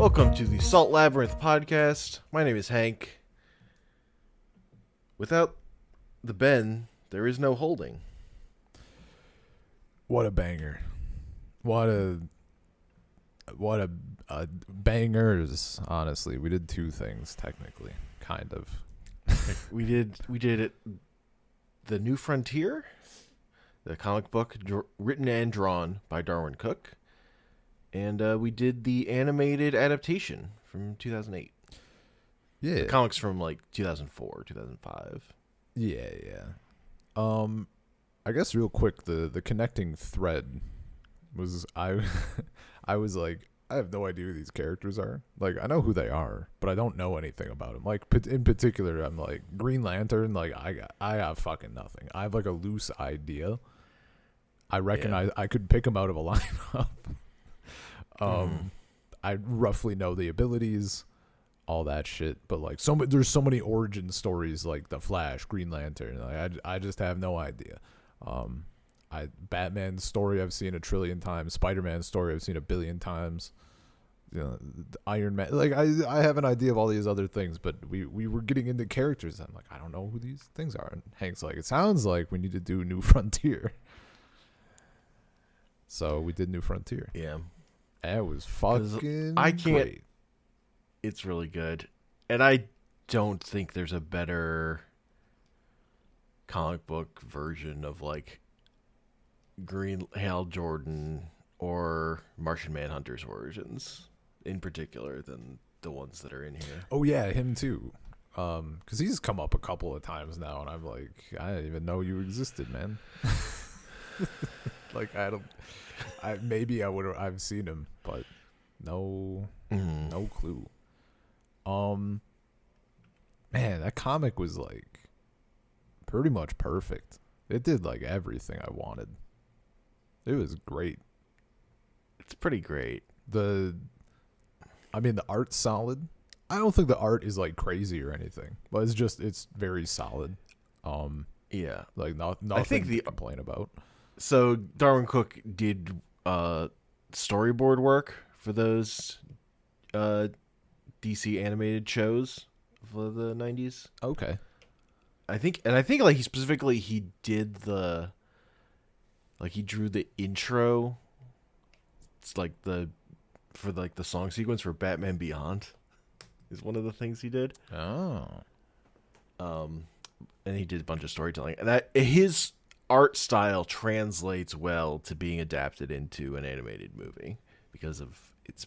Welcome to the Salt Labyrinth podcast. My name is Hank. Without the Ben, there is no holding. What a banger. What a bangers, honestly. We did two things, technically, kind of. We did it. The New Frontier, the comic book written and drawn by Darwyn Cooke. And we did the animated adaptation from 2008. Yeah. The comics from like 2004, 2005. Yeah. I guess real quick, the connecting thread was I was like, I have no idea who these characters are. Like, I know who they are, but I don't know anything about them. Like, in particular, I'm like, Green Lantern, like, I got fucking nothing. I have like a loose idea. I recognize I could pick them out of a lineup. I roughly know the atualities, all that shit, but like there's so many origin stories, like the Flash, Green Lantern. Like, I just have no idea. Batman's story I've seen a trillion times. Spider-Man's story I've seen a billion times. You know, Iron Man. Like I have an idea of all these other things, but we were getting into characters. I'm like, I don't know who these things are. And Hank's like, it sounds like we need to do New Frontier. So we did New Frontier. Yeah. It was fucking great. It's really good. And I don't think there's a better comic book version of like Green Hal Jordan or Martian Manhunter's origins in particular than the ones that are in here. Oh yeah, him too. Because he's come up a couple of times now, and I'm like, I didn't even know you existed, man. Like I've seen him, but no clue. Man, that comic was like pretty much perfect. It did like everything I wanted. It was great. It's pretty great. The art's solid. I don't think the art is like crazy or anything, but it's very solid. Yeah, like nothing I think to complain about. So Darwyn Cooke did storyboard work for those DC animated shows of the 90s. Okay. I think like he did he drew the intro. It's like the song sequence for Batman Beyond is one of the things he did. Oh. And he did a bunch of storytelling. And that his art style translates well to being adapted into an animated movie because of it's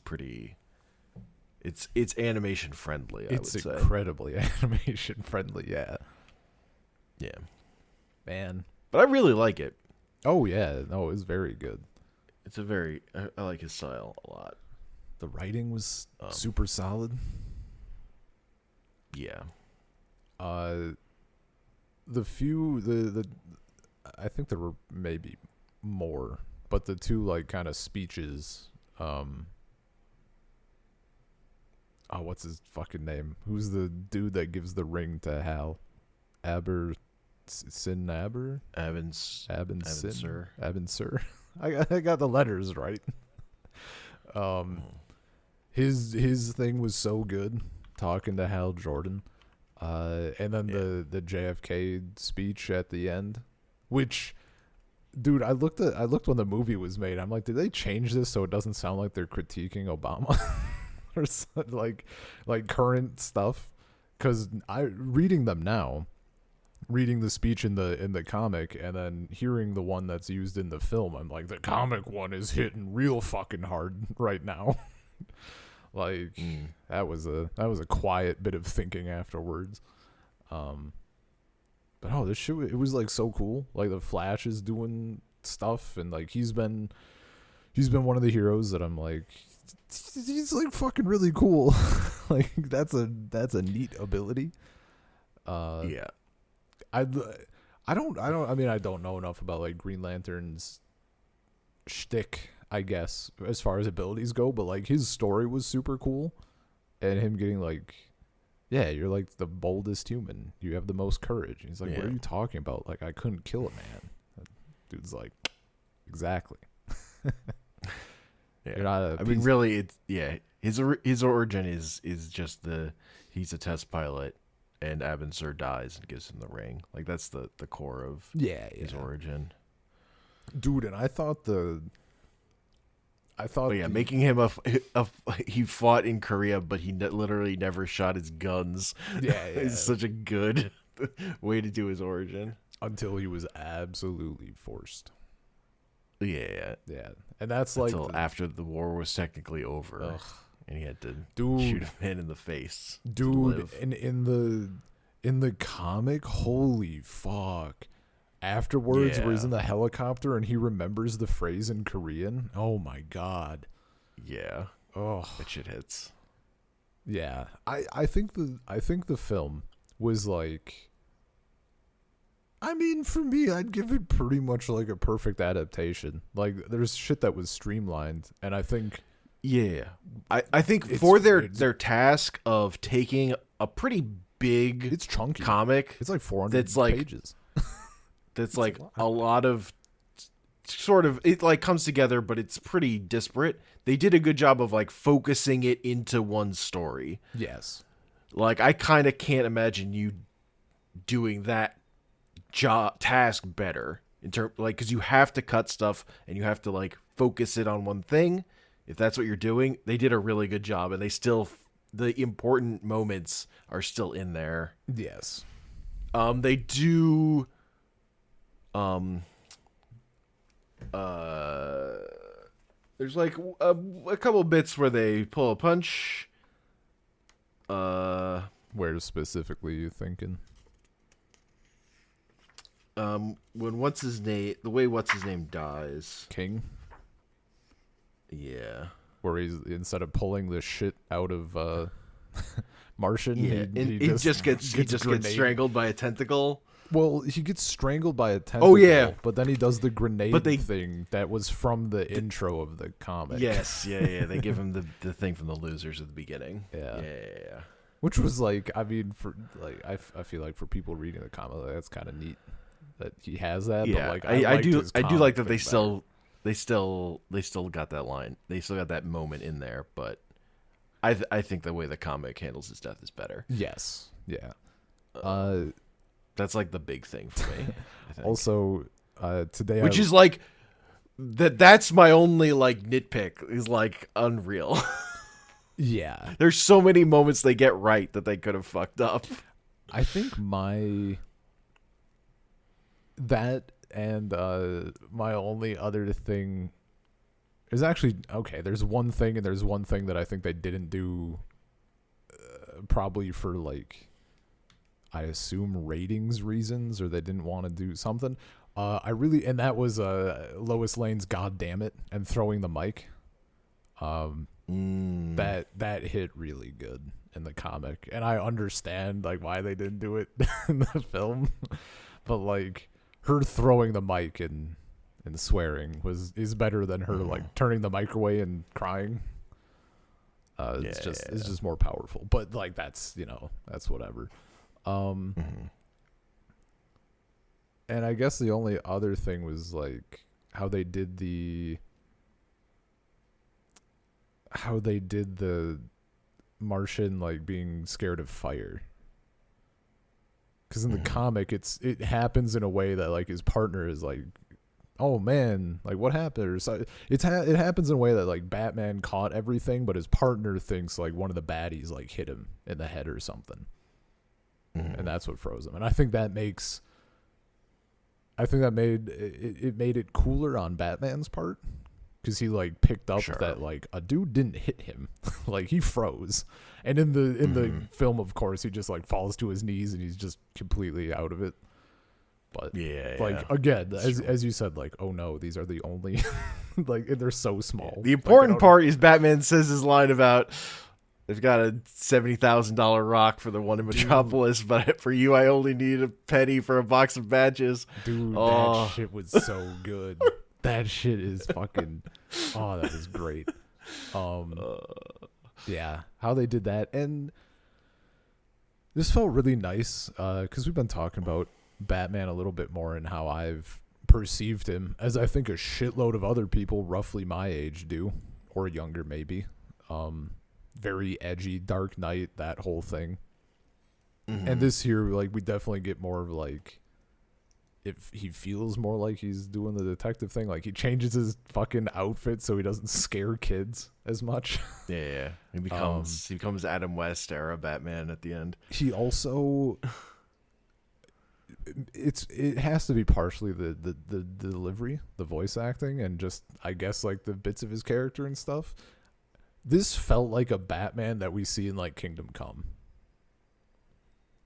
animation friendly. It's I would say incredibly animation friendly. Yeah. Man. But I really like it. Oh yeah, no, it was very good. I like his style a lot. The writing was super solid. Yeah. I think there were maybe more, but the two like kind of speeches. What's his fucking name? Who's the dude that gives the ring to Hal? Abin Sur. I got the letters right. His thing was so good, talking to Hal Jordan. And then the JFK speech at the end, which, dude, I looked when the movie was made. I'm like, did they change this so it doesn't sound like they're critiquing Obama or something, like current stuff? Because reading them now, reading the speech in the comic, and then hearing the one that's used in the film, I'm like, the comic one is hitting real fucking hard right now. Like that was a quiet bit of thinking afterwards. But this shit, it was like so cool. Like the Flash is doing stuff, and like he's been one of the heroes that I'm like, he's like fucking really cool. Like that's a neat ability. Yeah. I don't know enough about like Green Lantern's shtick, I guess, as far as abilities go, but like his story was super cool, and him getting like, yeah, you're like the boldest human, you have the most courage. And he's like, what are you talking about? Like, I couldn't kill a man. Dude's like, exactly. Yeah. You're not I mean, really, it's his origin is just he's a test pilot, and Abin Sur dies and gives him the ring. Like that's the core of his origin. Dude, and I thought making him he fought in Korea, but he literally never shot his guns. Yeah, is such a good way to do his origin. Until he was absolutely forced. Yeah. And that's until after the war was technically over, and he had to shoot a man in the face. Dude, and in the comic, holy fuck. Afterwards, where he's in the helicopter and he remembers the phrase in Korean. Oh my god. Yeah. Oh, that shit hits. Yeah. I think the film was like, I mean, for me, I'd give it pretty much like a perfect adaptation. Like, there's shit that was streamlined, and I think... Yeah. I think for their task of taking a pretty big... It's chunky. Comic... It's like 400 pages. That's like a lot of... Sort of... It, like, comes together, but it's pretty disparate. They did a good job of, like, focusing it into one story. Yes. Like, I kind of can't imagine you doing that task better in terms, like, because you have to cut stuff and you have to like focus it on one thing. If that's what you're doing, they did a really good job, and the important moments are still in there. Yes. They do there's like a couple bits where they pull a punch. Where specifically are you thinking? When the way what's his name dies. King? Yeah. Where he's, instead of pulling the shit out of Martian, he just gets strangled by a tentacle. Well, he gets strangled by a tentacle. Oh yeah, but then he does the grenade thing that was from the intro of the comic. Yes, yeah. They give him the thing from the losers at the beginning. Yeah. Yeah. Which was like, I mean, for like, I feel like for people reading the comic, like, that's kind of neat that he has that. Yeah, but like, I do like that they still got that line. They still got that moment in there, but I think the way the comic handles his death is better. Yes. Yeah. That's like the big thing for me. I think. Also, today, which is like that's my only like nitpick is like Unreal. Yeah. There's so many moments they get right that they could have fucked up. I think that and my only other thing is actually, okay, there's one thing that I think they didn't do probably for like, I assume ratings reasons, or they didn't want to do something. And that was Lois Lane's "God damn it" and throwing the mic. That hit really good in the comic, and I understand like why they didn't do it in the film, but like her throwing the mic and swearing is better than her like turning the mic away and crying. It's just more powerful, but like that's whatever. And I guess the only other thing was like how they did the Martian like being scared of fire. Because in the comic, it happens in a way that like his partner is like, oh man, like what happened? Or so it happens in a way that like Batman caught everything, but his partner thinks like one of the baddies like hit him in the head or something. And that's what froze him. And I think that made it cooler on Batman's part, because he like picked up that like a dude didn't hit him, like he froze. And in the film, of course, he just like falls to his knees and he's just completely out of it. But again, as you said, like, oh no, these are the only like they're so small. The important part is Batman says his line about, they've got a $70,000 rock for the one in Metropolis, but for you, I only need a penny for a box of matches. Dude, that shit was so good. That shit is fucking. Oh, that is great. Yeah, how they did that, and this felt really nice because we've been talking about Batman a little bit more and how I've perceived him, as I think a shitload of other people roughly my age do, or younger maybe. very edgy, Dark Knight, that whole thing. Mhm. And this here, like, we definitely get more of, like, if he feels more like he's doing the detective thing. Like, he changes his fucking outfit so he doesn't scare kids as much. Yeah. He becomes Adam West era Batman at the end. He also, it has to be partially the delivery, the voice acting, and just, I guess, like, the bits of his character and stuff. This felt like a Batman that we see in, like, Kingdom Come.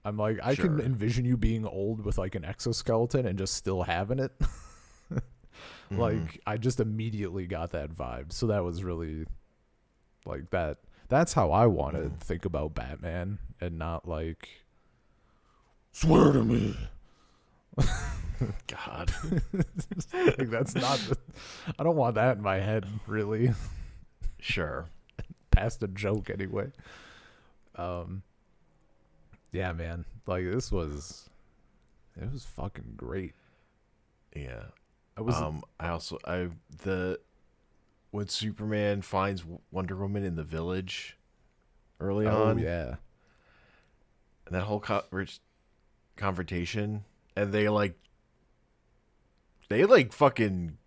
I'm like, I Sure. can envision you being old with, like, an exoskeleton and just still having it. Like, I just immediately got that vibe. So that was really, like, that. That's how I want to think about Batman, and not, like, swear to me. God. Like, that's not I don't want that in my head, really. Sure. Past a joke, anyway. Yeah, man. Like, it was fucking great. Yeah. I was when Superman finds Wonder Woman in the village early oh on, yeah. and that whole confrontation, and they fucking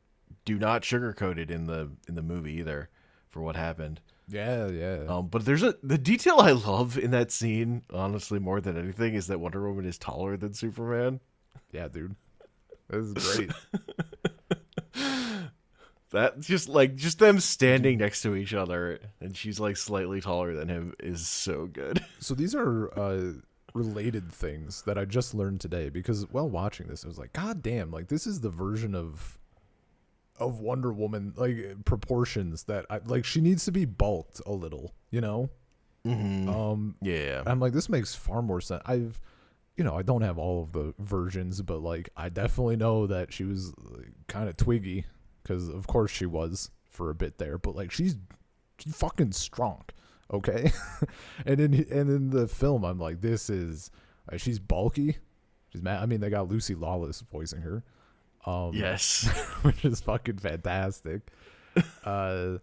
do not sugarcoat it in the movie either for what happened. Yeah. But there's the detail I love in that scene, honestly, more than anything, is that Wonder Woman is taller than Superman. Yeah, dude. This is great. That just them standing next to each other, and she's like slightly taller than him, is so good. So these are related things that I just learned today, because while watching this, I was like, God damn, like, this is the version of Wonder Woman, like, proportions that she needs to be bulked a little, you know? Mm-hmm. Yeah. I'm like, this makes far more sense. I don't have all of the versions, but, like, I definitely know that she was kind of twiggy, because of course she was for a bit there, but, like, she's fucking strong, okay? and in the film, I'm like, this is she's bulky. She's mad. I mean, they got Lucy Lawless voicing her. Yes. Which is fucking fantastic. But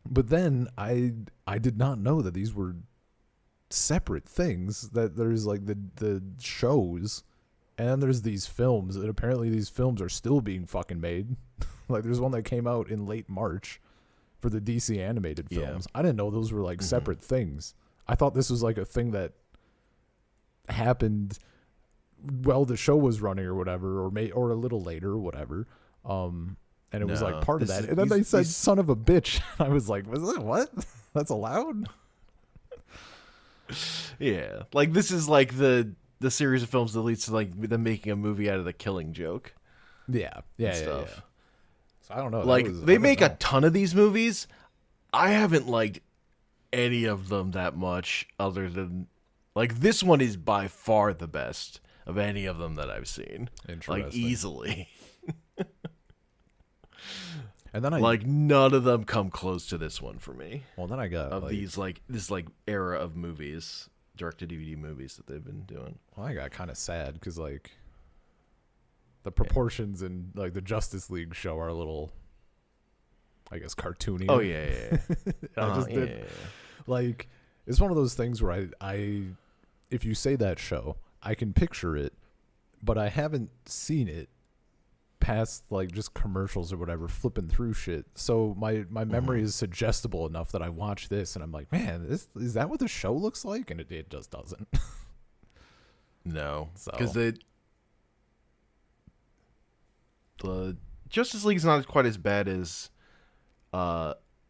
then I did not know that these were separate things, that there's, like, the shows, and then there's these films, and apparently these films are still being fucking made. Like, there's one that came out in late March for the DC animated films. I didn't know those were, like, separate things. I thought this was, like, a thing that happened while the show was running or whatever, or a little later or whatever. And it was, like, part of that. And then they said son of a bitch. I was like, was that what? That's allowed? Yeah. Like, this is like the series of films that leads to, like, them making a movie out of The Killing Joke. Yeah. So I don't know. Like, they make a ton of these movies. I haven't liked any of them that much, other than, like, this one is by far the best of any of them that I've seen. Like, easily. And then none of them come close to this one for me. Well, then I got of these, like, this, like, era of movies, direct-to-DVD movies that they've been doing. Well, I got kind of sad because, like, the proportions in, like, the Justice League show are a little, I guess, cartoony. Oh yeah. I just did. Like, it's one of those things where I if you say that show, I can picture it, but I haven't seen it past, like, just commercials or whatever, flipping through shit. So my memory is suggestible enough that I watch this and I'm like, man, is that what the show looks like? And it just doesn't. No, So because the Justice League is not quite as bad as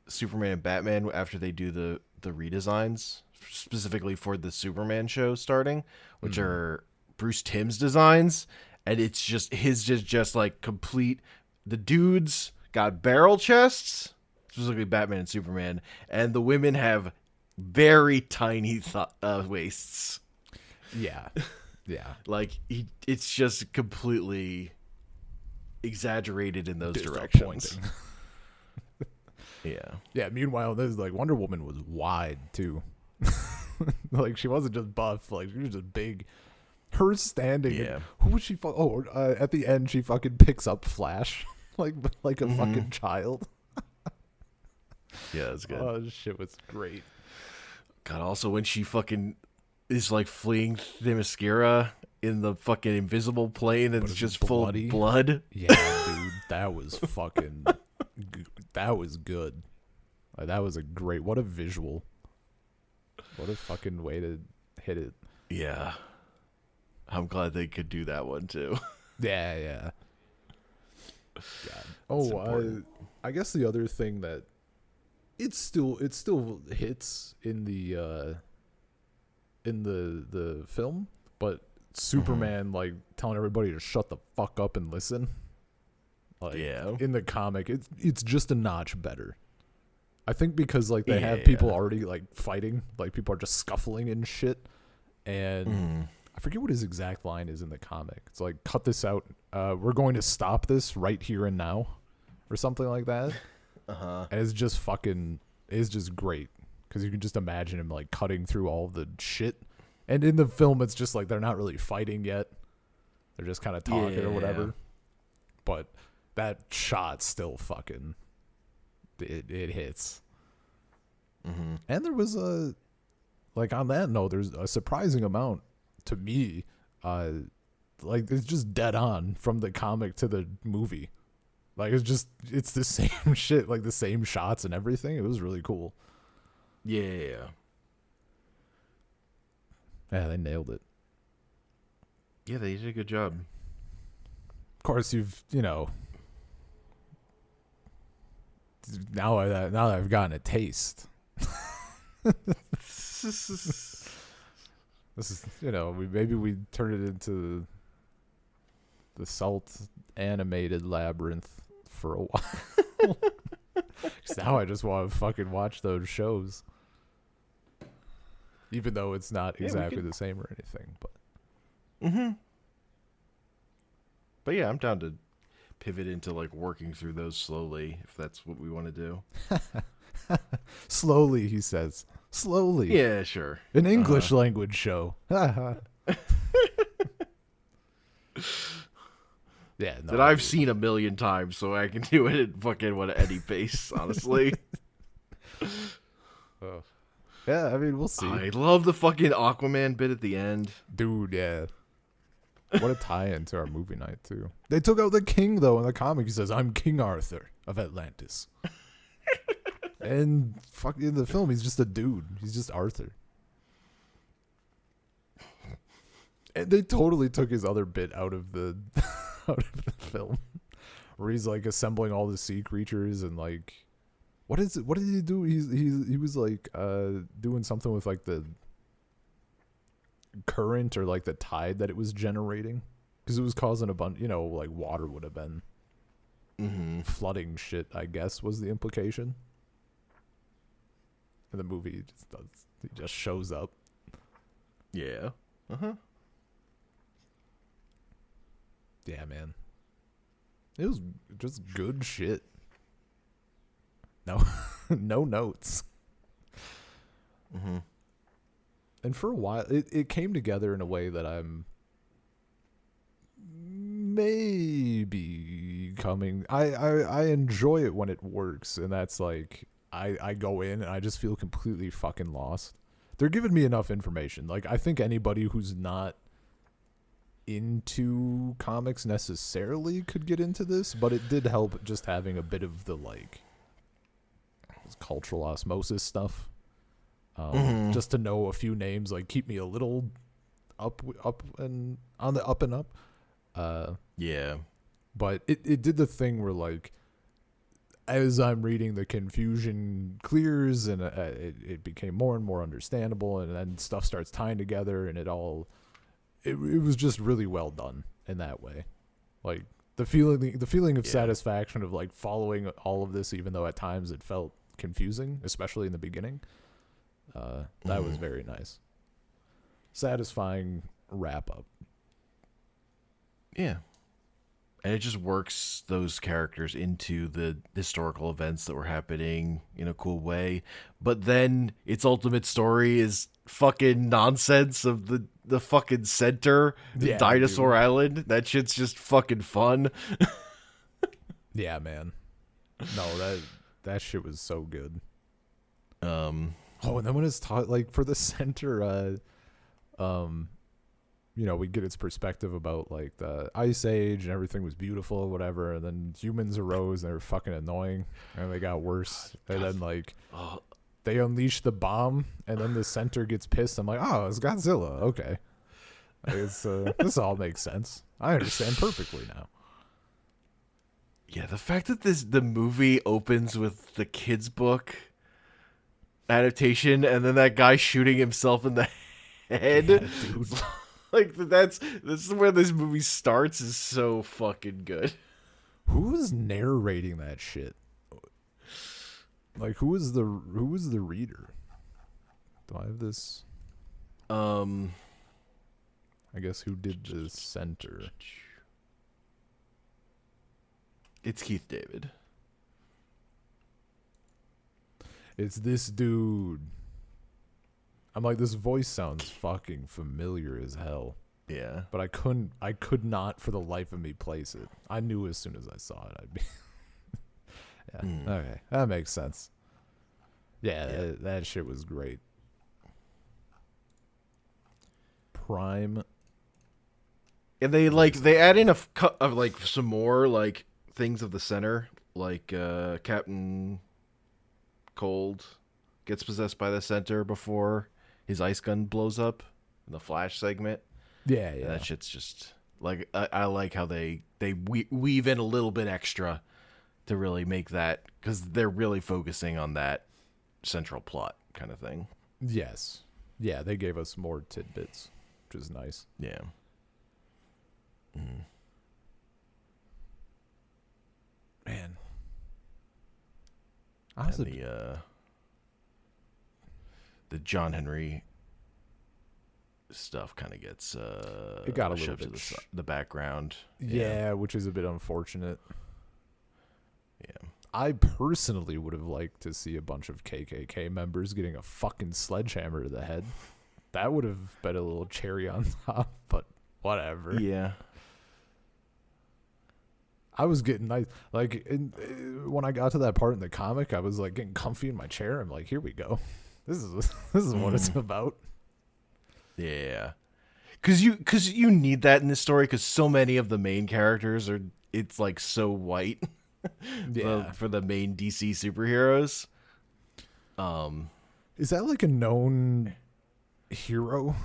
Superman and Batman after they do the redesigns, specifically for the Superman show starting, which are Bruce Timm's designs, and it's just like complete. The dudes got barrel chests, specifically Batman and Superman, and the women have very tiny waists. yeah. Like, it's just completely exaggerated in those directions. Yeah. Meanwhile, this, like, Wonder Woman was wide too. Like, she wasn't just buff, like, she was just big. Her standing. Yeah. Who was she? At the end, she fucking picks up Flash like a fucking child. Yeah, that's good. Oh, shit was great. God, also when she fucking is like fleeing Themyscira in the fucking invisible plane and But it's it's just full bloody. of blood. Yeah, dude, that was fucking. That was good. Like, that was a great. What a visual. What a fucking way to hit it. Yeah. I'm glad they could do that one too. Yeah. God. Oh, I guess the other thing that it still hits in the film, but Superman like telling everybody to shut the fuck up and listen. Like, Yeah. in the comic, it's just a notch better. I think because like they have people already like fighting, like people are just scuffling and shit, and I forget what his exact line is in the comic. It's like, cut this out. We're going to stop this right here and now, or something like that. And it's just great because you can just imagine him like cutting through all the shit. And in the film, it's just like they're not really fighting yet; they're just kind of talking or whatever. But that shot still fucking it hits. And there was like on that note, there's a surprising amount to me. Like it's just dead on from the comic to the movie. Like it's the same shit, like the same shots and everything. It was really cool. Yeah, they nailed it. Yeah, they did a good job. Of course, now that I've gotten a taste. This is, maybe we turn it into the salt animated Labyrinth for a while. Because now I just want to fucking watch those shows. Even though it's not exactly the same or anything. But But yeah, I'm down to pivot into like working through those slowly if that's what we want to do. Slowly, he says. Slowly. Yeah, sure. An English language show. Yeah, no, that I've seen 1,000,000 times, so I can do it at fucking any pace, honestly. Yeah, I mean, we'll see. I love the fucking Aquaman bit at the end. Dude, yeah. What a tie-in to our movie night, too. They took out the king, though, in the comic. He says, I'm King Arthur of Atlantis. And fuck, in the film, he's just a dude. He's just Arthur. And they totally took his other bit out of the film, where he's like assembling all the sea creatures and like, what is it? What did he do? He was like doing something with like the current or like the tide that it was generating, because it was causing a bunch. Like water would have been flooding shit. I guess was the implication. In the movie, he just shows up. Yeah. Yeah, man. It was just good shit. No, no notes. And for a while, it came together in a way that I'm maybe coming. I enjoy it when it works, and that's like I go in and I just feel completely fucking lost. They're giving me enough information. Like, I think anybody who's not into comics necessarily could get into this, but it did help just having a bit of the like cultural osmosis stuff. Just to know a few names, like keep me a little up and on the up and up. Yeah. But it did the thing where like, as I'm reading, the confusion clears and it became more and more understandable, and then stuff starts tying together, and it was just really well done in that way. Like the feeling of satisfaction of like following all of this, even though at times it felt confusing, especially in the beginning. That was very nice. Satisfying wrap up. Yeah. And it just works those characters into the historical events that were happening in a cool way. But then its ultimate story is fucking nonsense of the fucking center, Dinosaur Island. That shit's just fucking fun. Yeah, man. No, that shit was so good. Oh, and then when it's taught, like, for the center, we get its perspective about, like, the Ice Age and everything was beautiful or whatever, and then humans arose and they were fucking annoying and they got worse. And then, like, they unleash the bomb and then the center gets pissed. I'm like, oh, it's Godzilla. Okay. It's this all makes sense. I understand perfectly now. Yeah, the fact that the movie opens with the kid's book adaptation and then that guy shooting himself in the head. Yeah, dude. Like this is where this movie starts is so fucking good. Who is narrating that shit? Like, who is the reader? Do I have this? I guess who did the center? It's Keith David. It's this dude. I'm like, this voice sounds fucking familiar as hell. Yeah. But I could not for the life of me place it. I knew as soon as I saw it I'd be yeah. Okay. That makes sense. Yeah. That shit was great. Prime. And they add in like some more like things of the center, like Captain Cold gets possessed by the center before his ice gun blows up in the Flash segment. Yeah. And that shit's just like I like how they weave in a little bit extra to really make that, because they're really focusing on that central plot kind of thing. Yes. Yeah, they gave us more tidbits, which is nice. Yeah. Man. The John Henry stuff kind of gets it got a little shoved bit to the background. Yeah, which is a bit unfortunate. Yeah. I personally would have liked to see a bunch of KKK members getting a fucking sledgehammer to the head. That would have been a little cherry on top, but whatever. Yeah. I was getting nice. Like, when I got to that part in the comic, I was, like, getting comfy in my chair. I'm like, here we go. This is what it's about. Yeah. Because you need that in this story, because so many of the main characters it's, like, so white. Yeah. For the main DC superheroes. Is that like a known hero?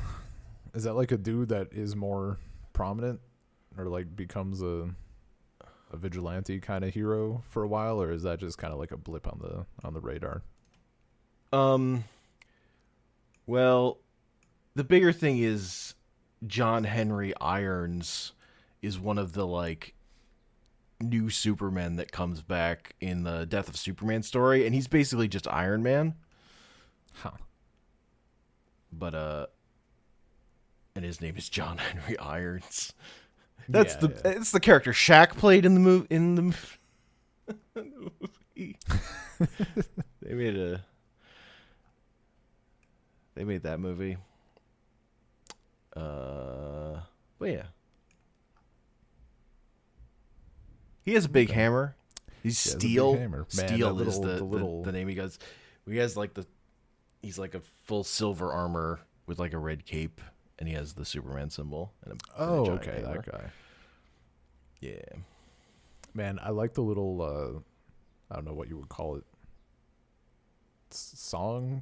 Is that like a dude that is more prominent, or like becomes a vigilante kind of hero for a while, or is that just kind of like a blip on the radar? Well, the bigger thing is John Henry Irons is one of the like new Superman that comes back in the Death of Superman story, and he's basically just Iron Man. Huh. But and his name is John Henry Irons. It's the character Shaq played in the movie. They made that movie. But yeah. He has a big hammer. He's Steel. Man, Steel is the name he goes. He has like he's like a full silver armor with like a red cape, and he has the Superman symbol. And a giant hammer. That guy. Yeah. Man, I like the little I don't know what you would call it.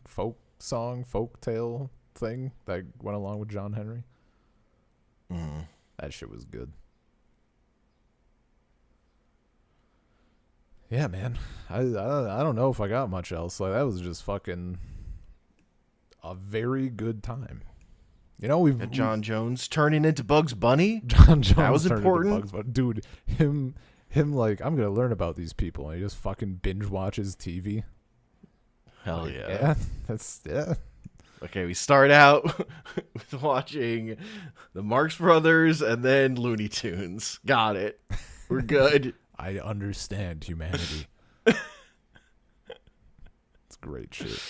Folk tale thing that went along with John Henry. That shit was good. Yeah, man. I don't know if I got much else. Like, that was just fucking a very good time. You know, we've John Jones turning into Bugs Bunny. John Jones, that was important. Dude, him like, I'm gonna learn about these people, and he just fucking binge watches TV. Hell like, yeah. Yeah. Okay, we start out with watching the Marx Brothers and then Looney Tunes. Got it. We're good. I understand humanity. It's great shit.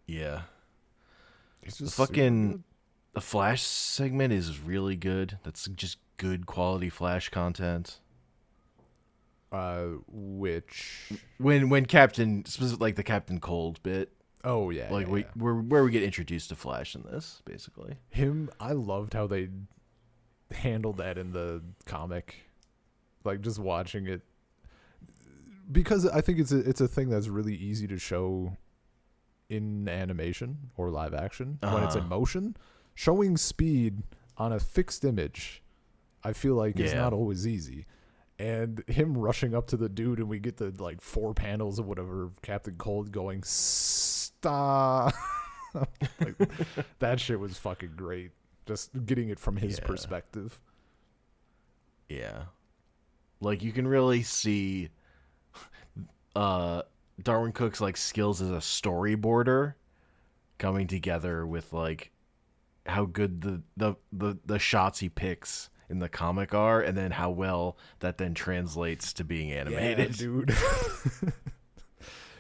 Yeah. It's just the Flash segment is really good. That's just good quality Flash content. Which when Captain, like the Captain Cold bit, oh yeah, like yeah. where we get introduced to Flash in this, basically. I loved how they handled that in the comic, like just watching it, because I think it's a thing that's really easy to show in animation or live action when it's in motion. Showing speed on a fixed image, I feel like is not always easy. And him rushing up to the dude, and we get the like 4 panels of whatever Captain Cold going stop. Like, that shit was fucking great. Just getting it from his perspective. Yeah, like you can really see Darwyn Cooke's like skills as a storyboarder coming together with like how good the shots he picks in the comic are, and then how well that then translates to being animated. Yeah, dude.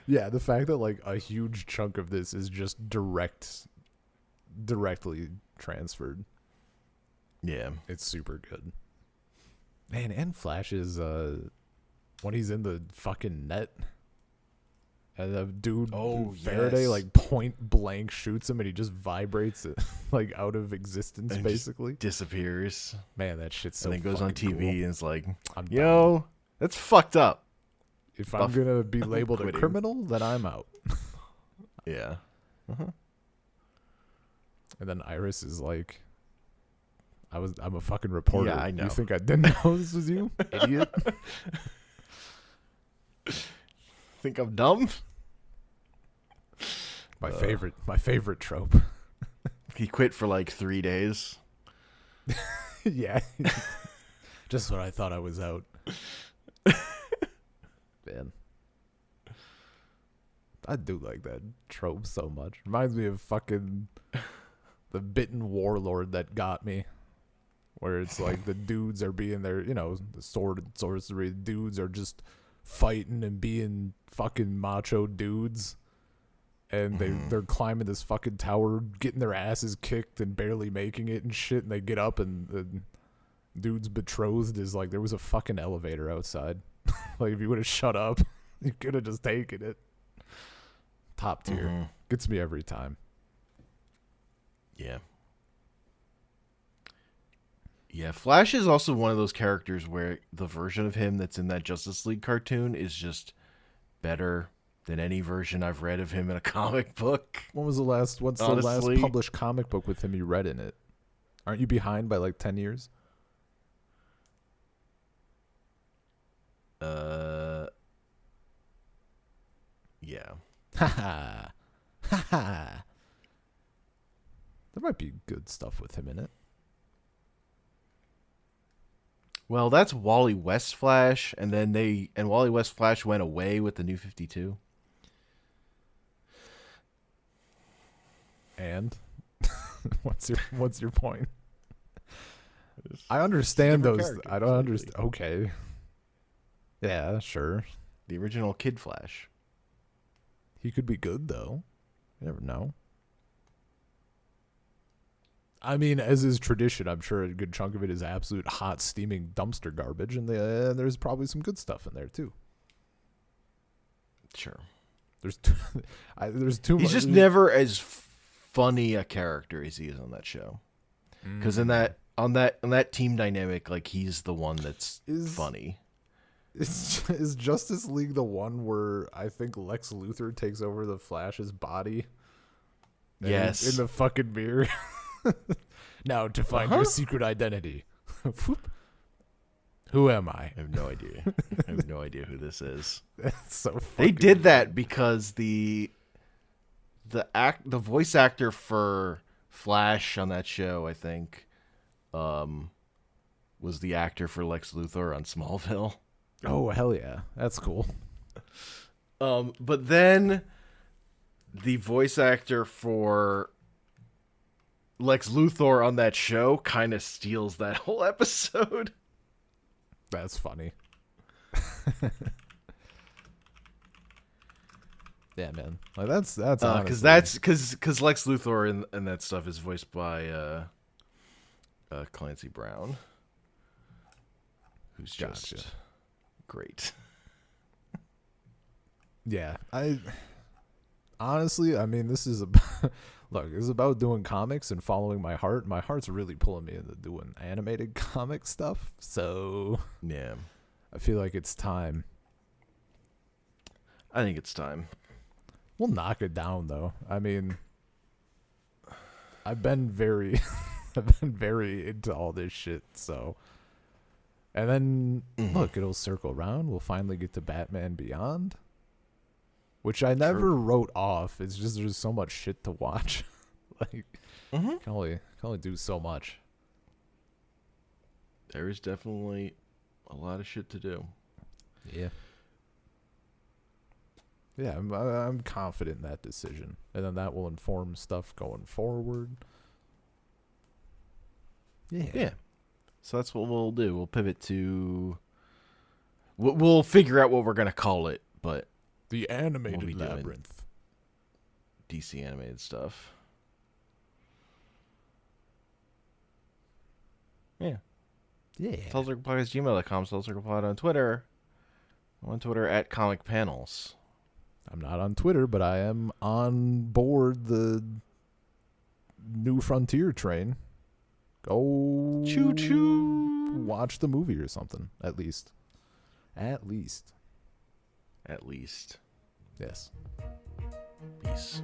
Yeah, the fact that like a huge chunk of this is just directly transferred. Yeah, It's super good. Man, and Flash is when he's in the fucking net, and the dude Faraday like point blank shoots him, and he just vibrates it like out of existence, and basically disappears. Man, that shit's so. And then goes on TV cool. and it's like, yo, that's fucked up. If I'm gonna be labeled a criminal, then I'm out. Yeah. And then Iris is like, I'm a fucking reporter. Yeah, I know. You think I didn't know this was you, idiot? Think I'm dumb? My favorite trope. He quit for like 3 days. Yeah. Just when I thought I was out. Man. I do like that trope so much. Reminds me of fucking the bitten warlord that got me. Where it's like the dudes are being there, the sword and sorcery dudes are just fighting and being fucking macho dudes. And they're climbing this fucking tower, getting their asses kicked and barely making it and shit. And they get up, and the dude's betrothed is like, there was a fucking elevator outside. Like, if you would have shut up, you could have just taken it. Top tier. Gets me every time. Yeah. Yeah, Flash is also one of those characters where the version of him that's in that Justice League cartoon is just better than any version I've read of him in a comic book. What's the last published comic book with him you read in it? Aren't you behind by like 10 years? Yeah. Ha ha. There might be good stuff with him in it. Well, that's Wally West Flash, and then Wally West Flash went away with the New 52. And what's your point? I understand those. I don't understand. Okay. Yeah, sure. The original Kid Flash. He could be good though. You never know. I mean, as is tradition, I'm sure a good chunk of it is absolute hot, steaming dumpster garbage, and there's probably some good stuff in there too. Sure. There's too much. He's just never as funny a character as he is on that show. Because on that team dynamic, like, he's the one that's funny. Is Justice League the one where I think Lex Luthor takes over the Flash's body? Yes. In the fucking mirror. Now to find your secret identity. Who am I? I have no idea. I have no idea who this is. That's so funny. They did that because the voice actor for Flash on that show, I think, was the actor for Lex Luthor on Smallville. Oh, hell yeah. That's cool. But then the voice actor for Lex Luthor on that show kind of steals that whole episode. That's funny. Yeah, man. Like that's because Lex Luthor and that stuff is voiced by Clancy Brown, who's just great. Yeah, honestly, I mean, this is about look, it's about doing comics and following my heart. My heart's really pulling me into doing animated comic stuff, so Yeah. I feel like it's time. I think it's time. We'll knock it down, though. I mean, I've been very, I've been very into all this shit. So, and then look, it'll circle around. We'll finally get to Batman Beyond, which I never wrote off. It's just there's so much shit to watch. Like, can only do so much. There is definitely a lot of shit to do. Yeah. Yeah, I'm confident in that decision, and then that will inform stuff going forward. Yeah. So that's what we'll do. We'll pivot to. We'll figure out what we're gonna call it, but The animated Labyrinth. DC animated stuff. Yeah. Yeah. SoulCirclePodcast@gmail.com. SoulCirclePod on Twitter. I'm on Twitter at Comic Panels. I'm not on Twitter, but I am on board the New Frontier train. Go Choo choo. watch the movie or something, at least. At least. At least. Yes. Peace.